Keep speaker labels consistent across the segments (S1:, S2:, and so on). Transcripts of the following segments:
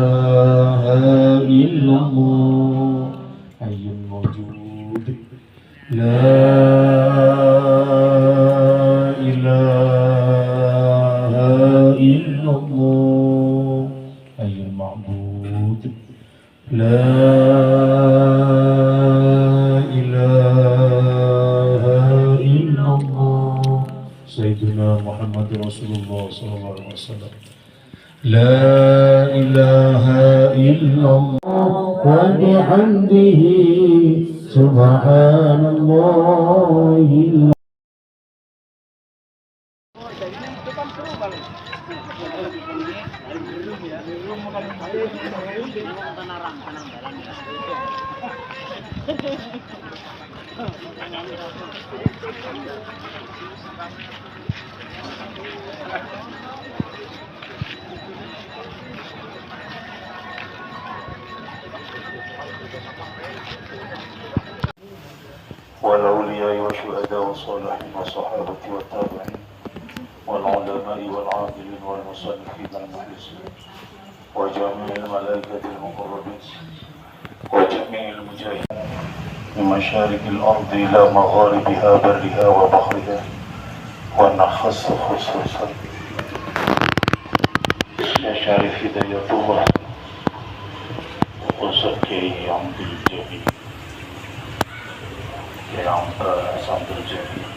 S1: ilaha illallah hayyul wujud la ilaha illallah hayyul ma'bud la Sayyidina Muhammad Rasulullah sallallahu alaihi wasallam. La ilaha illallah wa bihamdihi subhanallah. والأولياء والشهداء والصالحين والصحابة والتابعين والعلماء والعاملين والمصنفين المخلصين وجميع الملائكة المقربين وجميع المجاهدين من مشارق الأرض إلى مغاربها برها وبحرها ونخص خصوصا يا شارف هداية الله وزكي عند الجميع يا عمد الجميع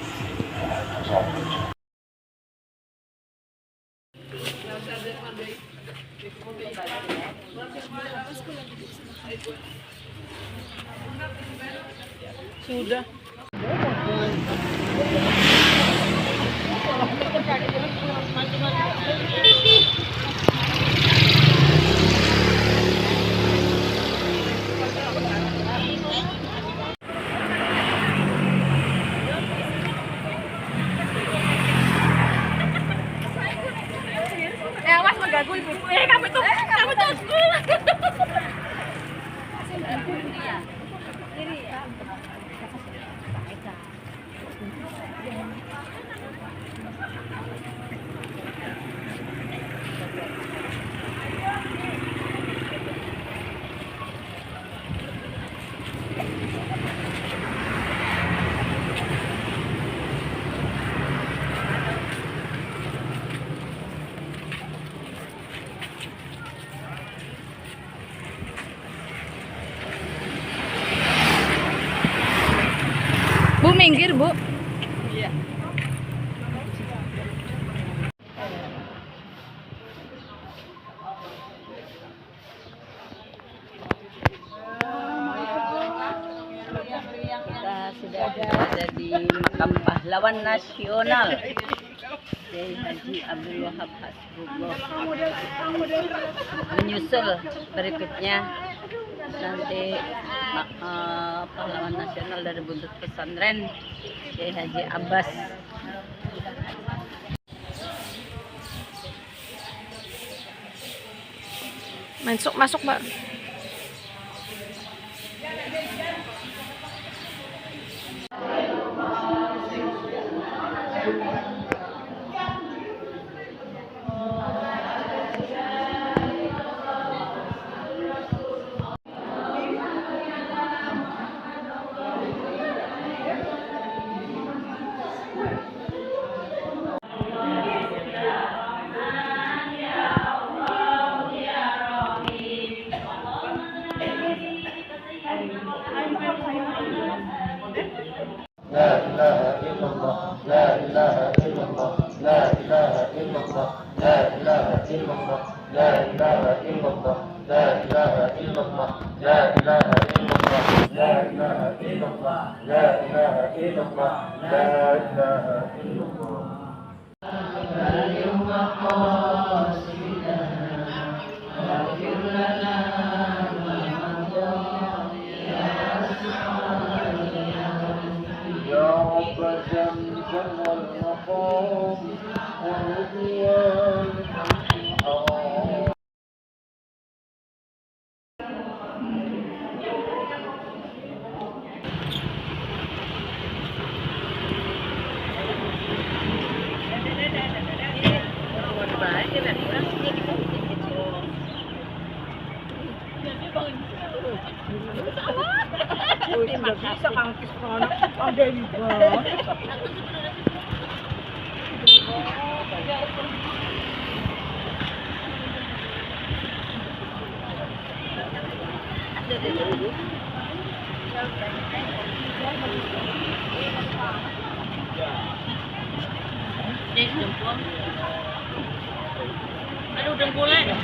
S2: Sudah.
S3: Awas mengganggu ibuku. Kamu tuh. Bu, minggir, Bu. Iya.
S2: Kita sudah berada di makam pahlawan nasional Kiai Haji Abdul Wahab Hasbullah. Menyusul berikutnya nanti pahlawan nasional dari buntut pesantren Kiai Haji Abbas.
S3: Masuk, Mbak.
S1: La ilaha illallah, la ilaha illallah, la ilaha illallah, la ilaha illallah, la ilaha illallah, la ilaha illallah, la ilaha illallah, la ilaha illallah, la ilaha illallah, la ilaha illallah. رب زمزم والمقام والرضوان والحرام.
S2: bisa kangkis kono. Ada juga. Aduh, dengkulnya.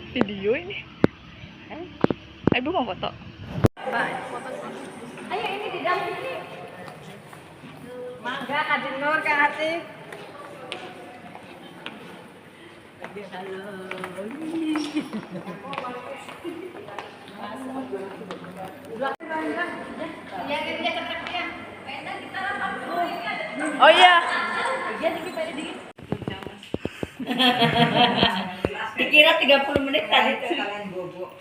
S3: Video ini. Ibu mau foto.
S2: Ayo ini di dalam sini. Mangga Kak Nur, Kang Hatip.
S3: Oh iya.
S2: Dikira 30 menit tadi.
S4: Kalian bobo.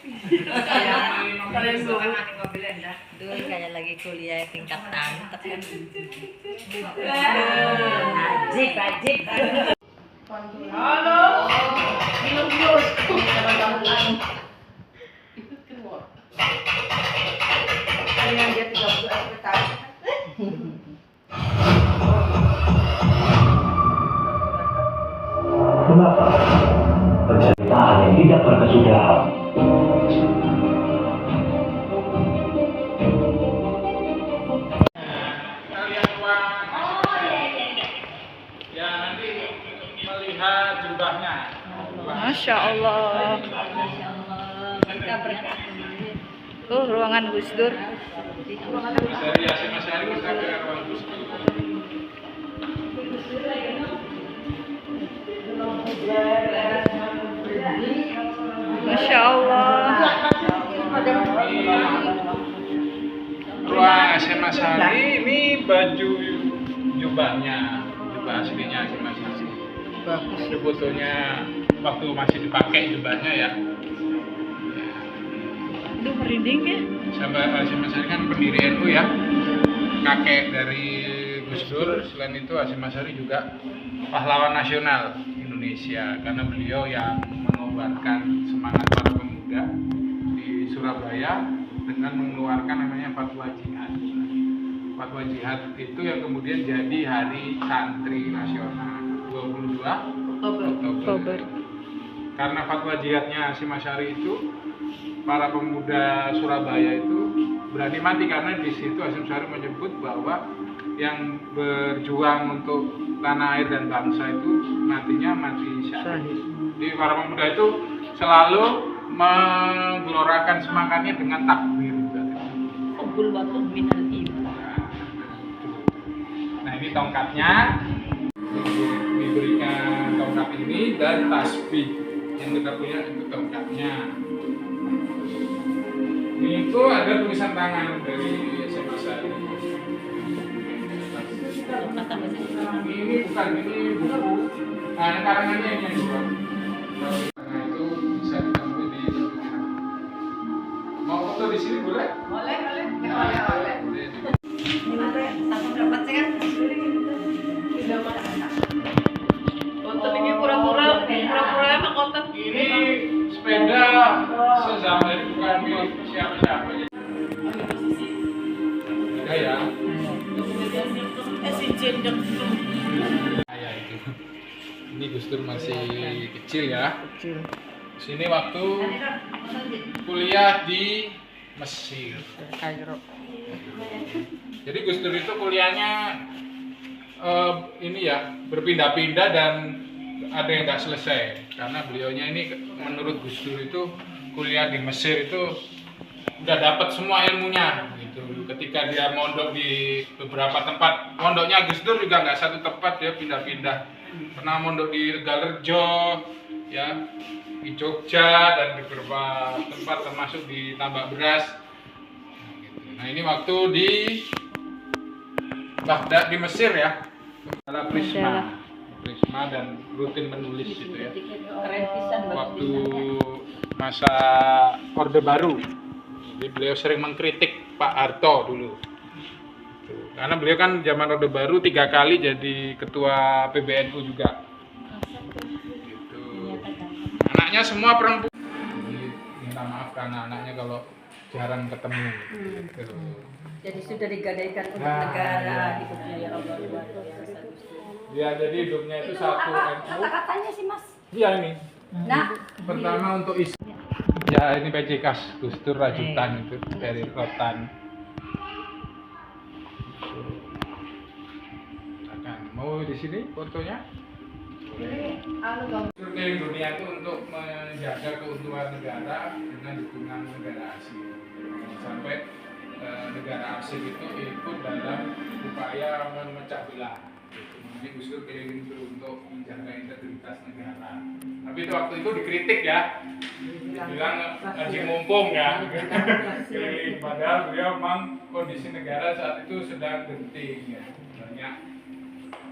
S2: Dulu kayak lagi kuliah tingkat tantep. Ajib. Halo. Yus.
S4: Kalian dia 30 tahun.
S5: Kenapa? Percintaan yang tidak berkesudahan.
S1: Ya nanti melihat jumlahnya.
S3: Masya Allah. Tuh ruangan Gus Dur.
S1: Dari Yasin Masyari kita ke ruang Gus Dur.
S3: Masya Allah.
S6: ruang SMA Sari. Ini baju jubahnya, jubah aslinya SMA Sari.
S4: Bagus.
S6: Itu fotonya waktu masih dipakai jubahnya ya.
S3: Aduh, merinding ya.
S6: SMA Sari kan pendiri NU ya, kakek dari Gus Dur. Selain itu Hasyim Asy'ari juga pahlawan nasional Indonesia karena beliau yang mengobarkan semangat para pemuda di Surabaya dengan mengeluarkan namanya Fatwa Jihad. Fatwa Jihad itu yang kemudian jadi Hari Santri Nasional 22 Oktober. Karena Fatwa Jihadnya Hasyim Asy'ari itu, para pemuda Surabaya itu berani mati karena di situ Hasyim Asy'ari menyebut bahwa yang berjuang untuk tanah air dan bangsa itu matinya mati syahid. Jadi para pemuda itu selalu menggelorakan semangatnya dengan takbir.
S2: Hubbul watun minal iman.
S6: Nah ini tongkatnya, diberikan tongkat ini dan tasbih yang kita punya itu tongkatnya. Ini itu ada tulisan tangan dari Hasyim Asy'ari. Ini bukan, ini buku. Nah, ini karangannya ini yang dibuat. Nah itu bisa ditemui di Indonesia. Mau foto di sini boleh?
S4: Boleh.
S6: Boleh.
S4: Aku dapat sih kan. Tidak mana. Konten ini pura-pura emang konten.
S6: Ini sepeda sezaman, bukan milik siapa-siapa. Beda ya. Kayak itu. Ini Gus Dur masih kecil ya. Sini waktu kuliah di Mesir. Jadi Gus Dur itu kuliahnya ini ya berpindah-pindah dan ada yang nggak selesai karena beliaunya ini menurut Gus Dur itu kuliah di Mesir itu udah dapat semua ilmunya gitu. Ketika dia mondok di beberapa tempat, mondoknya Gus Dur juga nggak satu tempat, dia pindah-pindah. Pernah mondok di Tegalrejo, ya, di Jogja dan di beberapa tempat termasuk di Tambak Beras. Nah ini waktu di Baghdad di Mesir ya, adalah Prisma dan rutin menulis gitu ya.
S2: Keren pisan
S6: Waktu masa Orde Baru, jadi beliau sering mengkritik Pak Harto dulu. Karena beliau kan zaman Orde Baru 3 kali jadi ketua PBNU juga. Gitu. Anaknya semua perempuan. Jadi minta maaf karena anaknya kalau jarang ketemu. Gitu.
S2: Jadi sudah digadaikan untuk
S6: Nah,
S2: negara
S6: iya.
S2: hidupnya ya Allah luar biasa.
S6: Ya jadi hidupnya itu satu NU.
S2: Kata-katanya sih Mas.
S6: Iya ini.
S2: Nah,
S6: Pertama untuk ya ini PJ Kas Gus Dur rajutan itu dari rotan. Mau di sini fotonya? Boleh. Keliling dunia itu untuk menjaga keutuhan negara dengan dukungan negara asing. Sampai negara asing itu ikut dalam upaya memecah belah. Jadi Gus Dur keliling itu untuk menjaga integritas negara. Tapi itu waktu itu dikritik ya, dibilang haji mumpung ya. Keliling, padahal beliau memang kondisi negara saat itu sedang genting ya. Banyak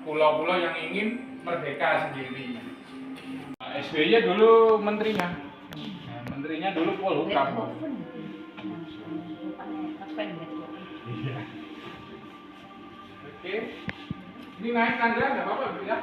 S6: pulau-pulau yang ingin merdeka sendiri. SBY dulu menterinya, menterinya dulu Polhukam. Iya. Oke, ini naik tangga nggak apa-apa Bu ya?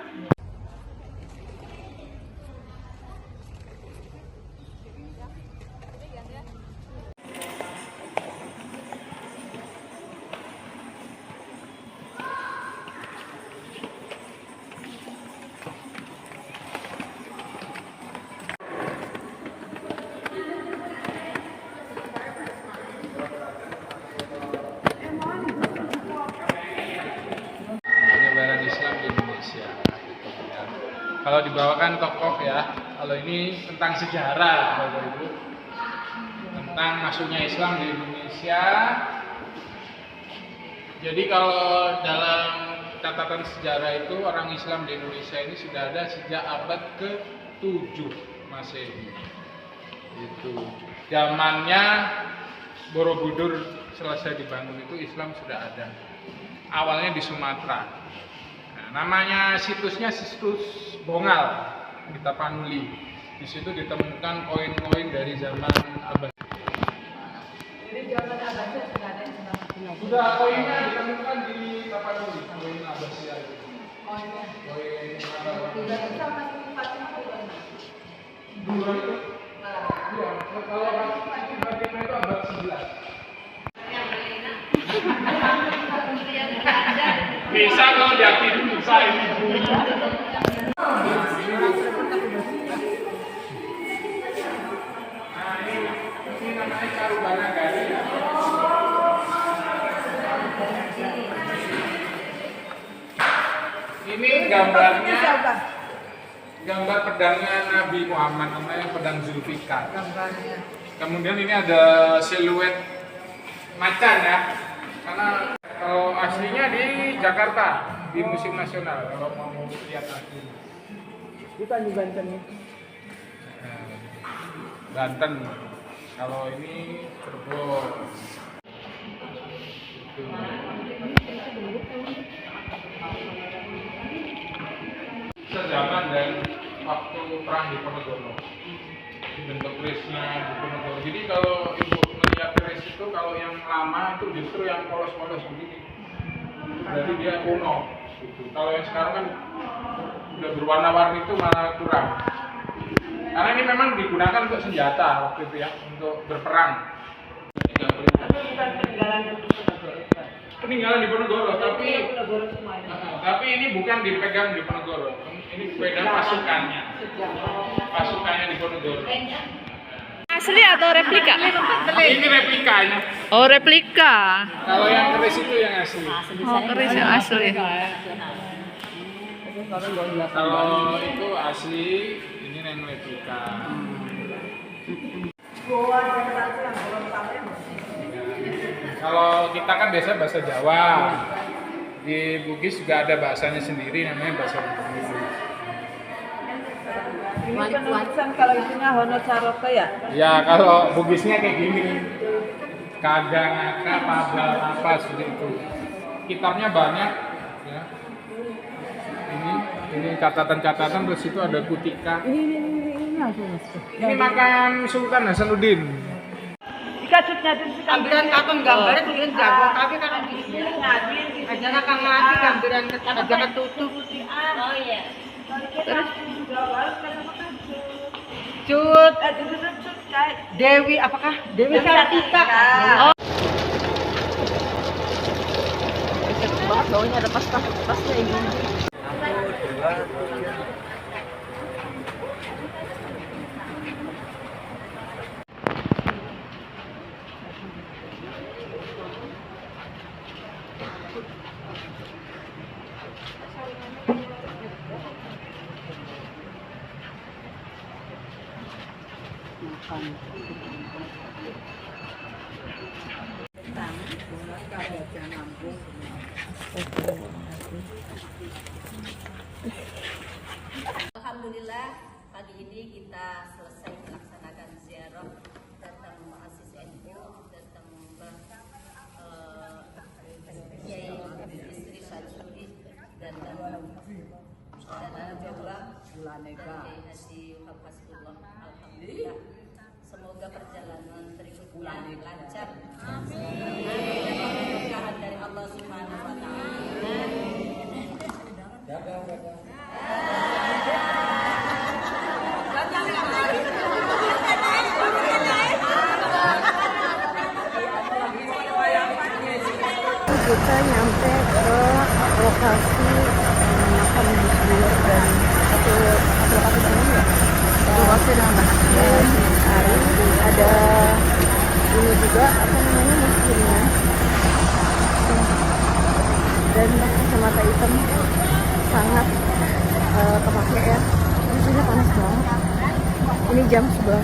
S6: Penyebaran Islam di Indonesia. Kalau dibawakan tokoh ya, kalau ini tentang sejarah, Bapak Ibu, tentang masuknya Islam di Indonesia. Jadi kalau dalam catatan sejarah itu orang Islam di Indonesia ini sudah ada sejak abad ke-7 Masehi. Itu zamannya Borobudur selesai dibangun itu Islam sudah ada. Awalnya di Sumatera. Nah, namanya situsnya situs Bongal di Tapanuli. Di situ ditemukan koin-koin dari zaman Abbas. Sudah koinnya ditemukan di Tapanuli, koin Abbasiyah itu. Koin dua itu. Iya, kalau itu bagian itu abad 11. Bisa kalau yakin bisa ini. Nah, ini namanya Carubana Gali. Ini gambarnya gambar pedangnya Nabi Muhammad, namanya pedang Zulfikar. Kemudian ini ada siluet macan ya, karena kalau aslinya di Jakarta di Museum Nasional kalau mau lihat aslinya.
S2: Bukan di Banten ya?
S6: Banten. Kalau ini Cirebon. Sejaman dan waktu perang di Diponegoro. Bentuk kerisnya Diponegoro. Jadi kalau ibu melihat keris itu, kalau yang lama itu justru yang polos-polos begini. Berarti dia kuno. Gitu. Kalau yang sekarang kan udah berwarna-warni itu malah kurang. Karena ini memang digunakan untuk senjata waktu itu ya, untuk berperang. Peninggalan Diponegoro, tapi ini bukan dipegang Diponegoro. Ini dipegang pasukannya. Pasukannya Diponegoro.
S3: Asli atau replika?
S6: Ini replikanya.
S3: Oh, replika.
S6: Kalau yang keris itu yang asli.
S3: Oh, keris yang asli.
S6: Kalau itu asli, ini yang replika. Kalau kita kan biasa bahasa Jawa, di Bugis juga ada bahasanya sendiri, namanya bahasa Bugis.
S2: Ini penulisan kalau isinya Hono Caroke ya?
S6: Ya, kalau Bugisnya kayak gini, kadang apa apa seperti itu. Kitabnya banyak, ya. Ini catatan-catatan, terus itu ada kutika.
S2: Ini hasilnya.
S6: Ini makam Sultan Hasanuddin.
S2: Ambilan kakon gambarnya tulisan jago, tapi kan aja kang lagi gambaran aja ketutup. Oh iya. Terus Cut, Dewi apakah? Dewi Sartika. Oh. Banget baunya ada pas-pasnya ini. Alhamdulillah pagi ini kita selesai melaksanakan ziarah datang Muassis NU, datang Kiai Istri Sajudi dan Jawa Kiai Haji Wahab Hasbullah. Alhamdulillah. Semoga perjalanan berikutnya lancar. Berkahan dari Allah Subhanahu wa taala.
S7: Kita nyampe ke lokasi makam Gus Dur dan satu lokasi ini ya, lokasi dengan hari ada ini juga apa namanya masjidnya dan kacamata hitam sangat kepake ya. Di sini panas banget. Ini jam 11.